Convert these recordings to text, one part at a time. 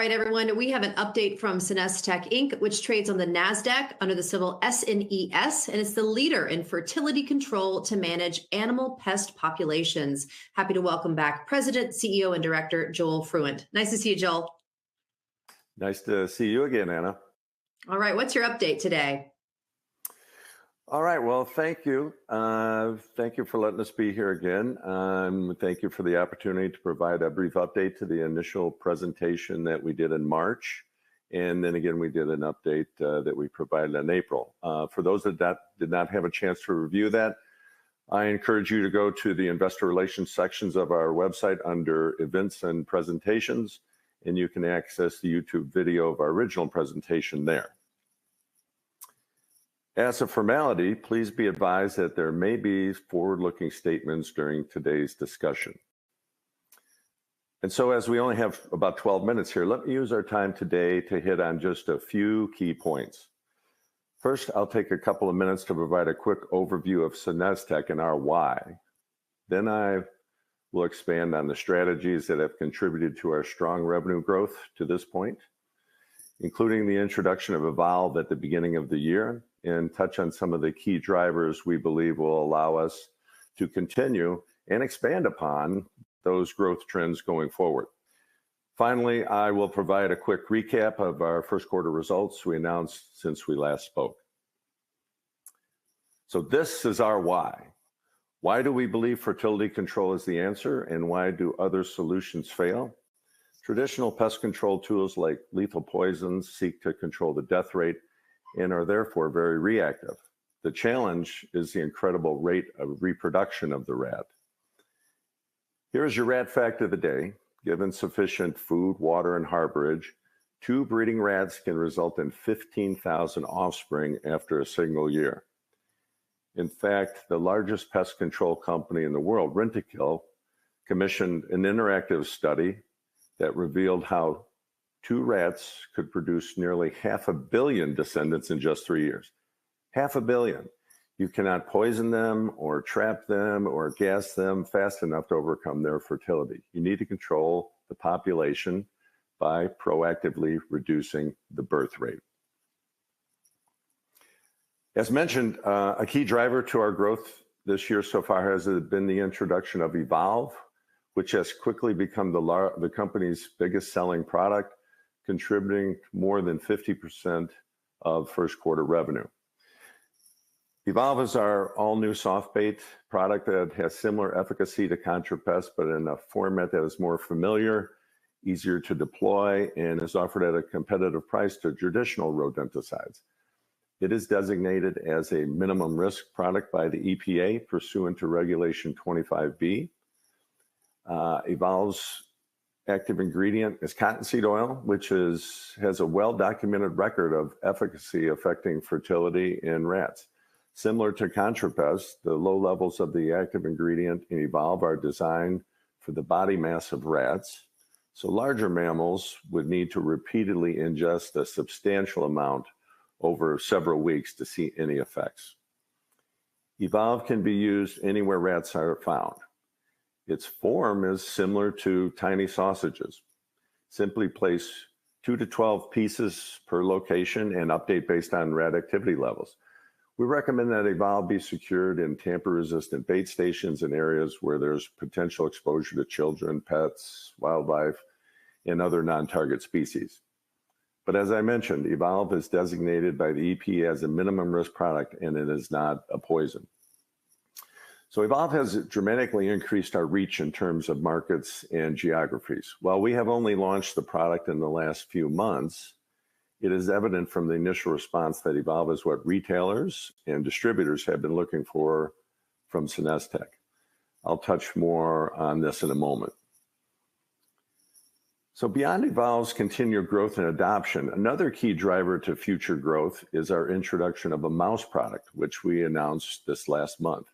right, everyone, we have an update from SenesTech Inc., which trades on the NASDAQ under the symbol SNES, and it's the leader in fertility control to manage animal pest populations. Happy to welcome back President, CEO, and Director Joel Fruendt. Nice to see you, Joel. Nice to see you again, Anna. All right, what's your update today? All right, well, thank you. Thank you for letting us be here again. Thank you for the opportunity to provide a brief update to the initial presentation that we did in March. And then again, we did an update that we provided in April. For those that did not have a chance to review that, I encourage you to go to the investor relations sections of our website under events and presentations, and you can access the YouTube video of our original presentation there. As a formality, please be advised that there may be forward-looking statements during today's discussion. And so as we only have about 12 minutes here, let me use our time today to hit on just a few key points. First, I'll take a couple of minutes to provide a quick overview of SenesTech and our why. Then I will expand on the strategies that have contributed to our strong revenue growth to this point, including the introduction of Evolve at the beginning of the year, and touch on some of the key drivers we believe will allow us to continue and expand upon those growth trends going forward. Finally, I will provide a quick recap of our first quarter results we announced since we last spoke. So this is our why. Why do we believe fertility control is the answer, and why do other solutions fail? Traditional pest control tools like lethal poisons seek to control the death rate and are therefore very reactive. The challenge is the incredible rate of reproduction of the rat. Here is your rat fact of the day. Given sufficient food, water, and harborage, 2 breeding rats can result in 15,000 offspring after a single year. In fact, the largest pest control company in the world, Rent-A-Kill, commissioned an interactive study that revealed how 2 rats could produce nearly 500 million descendants in just 3 years. 500 million. You cannot poison them or trap them or gas them fast enough to overcome their fertility. You need to control the population by proactively reducing the birth rate. As mentioned, a key driver to our growth this year so far has been the introduction of Evolve, which has quickly become the company's biggest selling product, contributing more than 50% of first quarter revenue. Evolve is our all-new soft bait product that has similar efficacy to ContraPest, but in a format that is more familiar, easier to deploy, and is offered at a competitive price to traditional rodenticides. It is designated as a minimum risk product by the EPA pursuant to Regulation 25B. Evolve's active ingredient is cottonseed oil, which has a well-documented record of efficacy affecting fertility in rats. Similar to ContraPest, the low levels of the active ingredient in Evolve are designed for the body mass of rats, so larger mammals would need to repeatedly ingest a substantial amount over several weeks to see any effects. Evolve can be used anywhere rats are found. Its form is similar to tiny sausages. Simply place 2 to 12 pieces per location and update based on rat activity levels. We recommend that Evolve be secured in tamper-resistant bait stations in areas where there's potential exposure to children, pets, wildlife, and other non-target species. But as I mentioned, Evolve is designated by the EPA as a minimum risk product, and it is not a poison. So Evolve has dramatically increased our reach in terms of markets and geographies. While we have only launched the product in the last few months, it is evident from the initial response that Evolve is what retailers and distributors have been looking for from SenesTech. I'll touch more on this in a moment. So beyond Evolve's continued growth and adoption, another key driver to future growth is our introduction of a mouse product, which we announced this last month.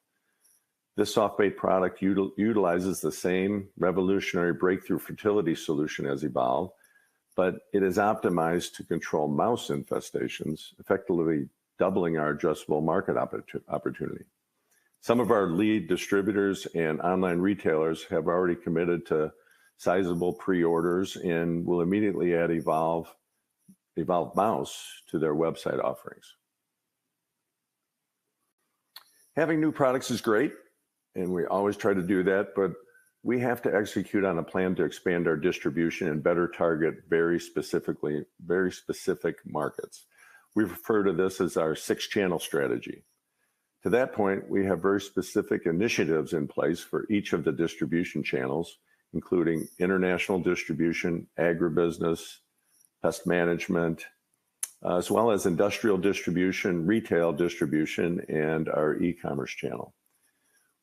This soft bait product utilizes the same revolutionary breakthrough fertility solution as Evolve, but it is optimized to control mouse infestations, effectively doubling our addressable market opportunity. Some of our lead distributors and online retailers have already committed to sizable pre-orders and will immediately add Evolve Mouse to their website offerings. Having new products is great, and we always try to do that, but we have to execute on a plan to expand our distribution and better target very specific markets. We refer to this as our 6-channel strategy. To that point, we have very specific initiatives in place for each of the distribution channels, including international distribution, agribusiness, pest management, as well as industrial distribution, retail distribution, and our e-commerce channel.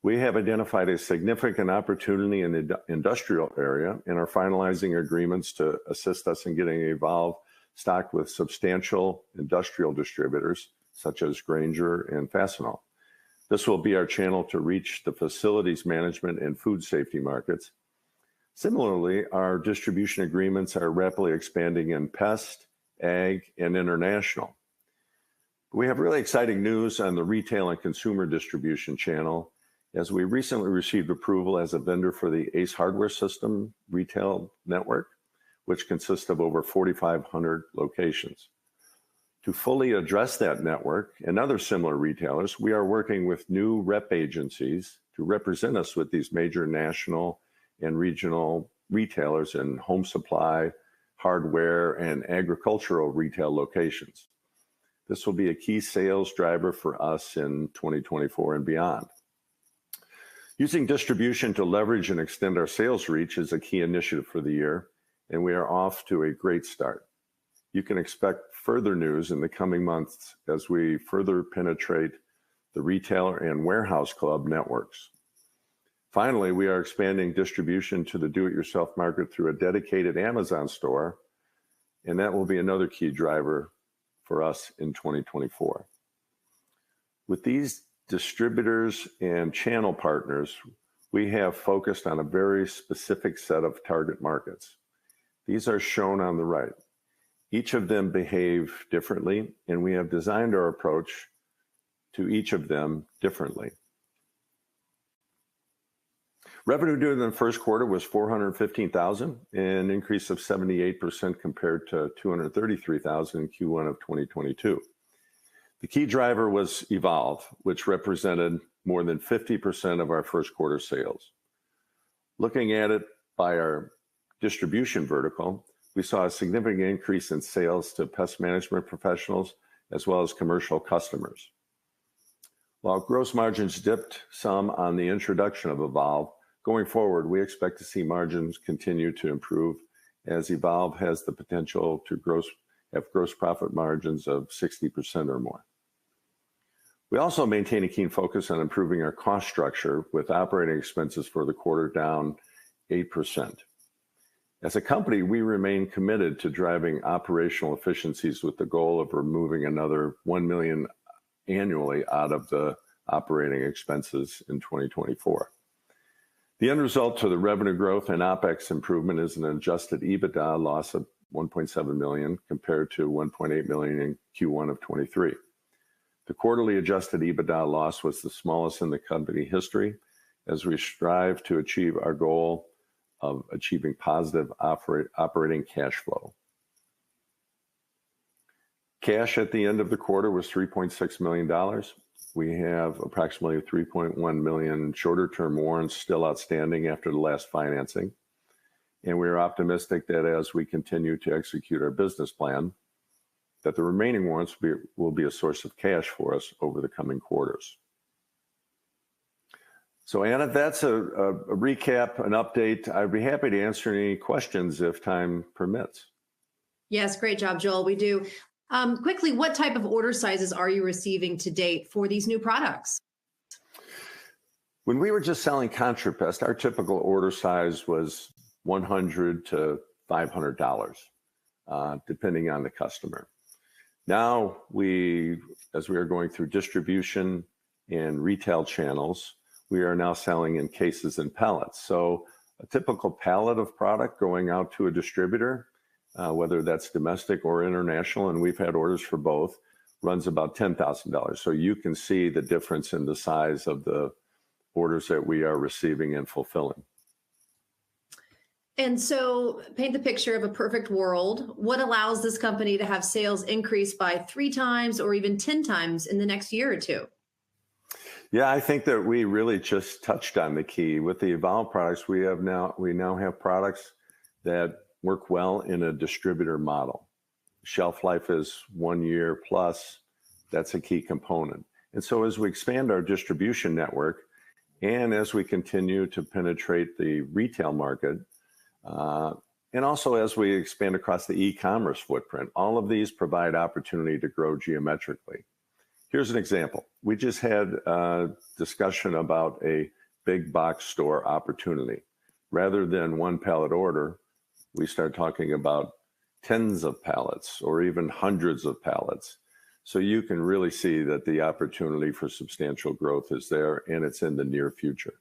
We have identified a significant opportunity in the industrial area and are finalizing agreements to assist us in getting Evolve stocked with substantial industrial distributors such as Grainger and Fastenal. This will be our channel to reach the facilities management and food safety markets. Similarly, our distribution agreements are rapidly expanding in pest, ag, and international. We have really exciting news on the retail and consumer distribution channel, as we recently received approval as a vendor for the Ace Hardware System retail network, which consists of over 4,500 locations. To fully address that network and other similar retailers, we are working with new rep agencies to represent us with these major national and regional retailers in home supply, hardware, and agricultural retail locations. This will be a key sales driver for us in 2024 and beyond. Using distribution to leverage and extend our sales reach is a key initiative for the year, and we are off to a great start. You can expect further news in the coming months as we further penetrate the retailer and warehouse club networks. Finally, we are expanding distribution to the do-it-yourself market through a dedicated Amazon store, and that will be another key driver for us in 2024. With these distributors and channel partners, we have focused on a very specific set of target markets. These are shown on the right. Each of them behave differently, and we have designed our approach to each of them differently. Revenue during the first quarter was $415,000, an increase of 78% compared to $233,000 in Q1 of 2022. The key driver was Evolve, which represented more than 50% of our first quarter sales. Looking at it by our distribution vertical, we saw a significant increase in sales to pest management professionals as well as commercial customers. While gross margins dipped some on the introduction of Evolve, going forward, we expect to see margins continue to improve as Evolve has the potential to have gross profit margins of 60% or more. We also maintain a keen focus on improving our cost structure, with operating expenses for the quarter down 8%. As a company, we remain committed to driving operational efficiencies with the goal of removing another $1 million annually out of the operating expenses in 2024. The end result to the revenue growth and OpEx improvement is an adjusted EBITDA loss of $1.7 million compared to $1.8 million in Q1 of 23. The quarterly adjusted EBITDA loss was the smallest in the company history as we strive to achieve our goal of achieving positive operating cash flow. Cash at the end of the quarter was $3.6 million. We have approximately 3.1 million shorter-term warrants still outstanding after the last financing, and we are optimistic that as we continue to execute our business plan, that the remaining warrants will be a source of cash for us over the coming quarters. So Anna, that's a recap, an update. I'd be happy to answer any questions if time permits. Yes, great job, Joel. We do. Quickly, what type of order sizes are you receiving to date for these new products? When we were just selling ContraPest, our typical order size was $100 to $500, depending on the customer. Now, as we are going through distribution and retail channels, we are now selling in cases and pallets. So a typical pallet of product going out to a distributor, whether that's domestic or international, and we've had orders for both, runs about $10,000. So you can see the difference in the size of the orders that we are receiving and fulfilling. And so, paint the picture of a perfect world. What allows this company to have sales increase by 3 times or even 10 times in the next year or two? Yeah, I think that we really just touched on the key with the Evolve products. We now have products that work well in a distributor model. Shelf life is 1 year plus. That's a key component. And so as we expand our distribution network and as we continue to penetrate the retail market, and also as we expand across the e-commerce footprint, all of these provide opportunity to grow geometrically. Here's an example. We just had a discussion about a big box store opportunity. Rather than one pallet order, we start talking about tens of pallets or even hundreds of pallets. So you can really see that the opportunity for substantial growth is there, and it's in the near future.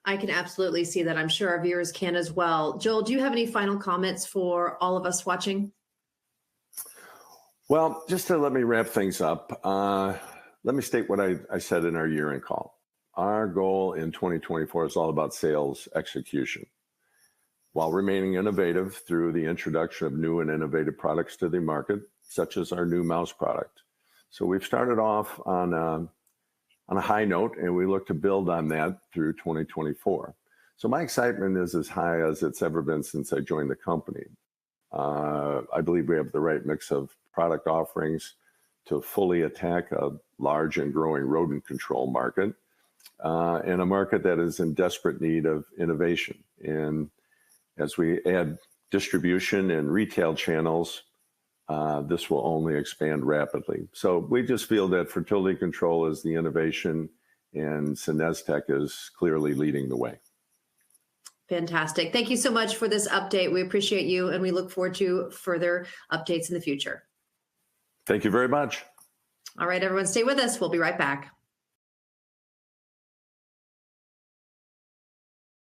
I can absolutely see that. I'm sure our viewers can as well. Joel, do you have any final comments for all of us watching? Well, just to let me wrap things up, let me state what I said in our year-end call. Our goal in 2024 is all about sales execution, while remaining innovative through the introduction of new and innovative products to the market, such as our new mouse product. So we've started off on a high note, and we look to build on that through 2024. So my excitement is as high as it's ever been since I joined the company. I believe we have the right mix of product offerings to fully attack a large and growing rodent control market, and a market that is in desperate need of innovation. And as we add distribution and retail channels, this will only expand rapidly. So we just feel that fertility control is the innovation, and SenesTech is clearly leading the way. Fantastic. Thank you so much for this update. We appreciate you, and we look forward to further updates in the future. Thank you very much. All right, everyone, stay with us. We'll be right back.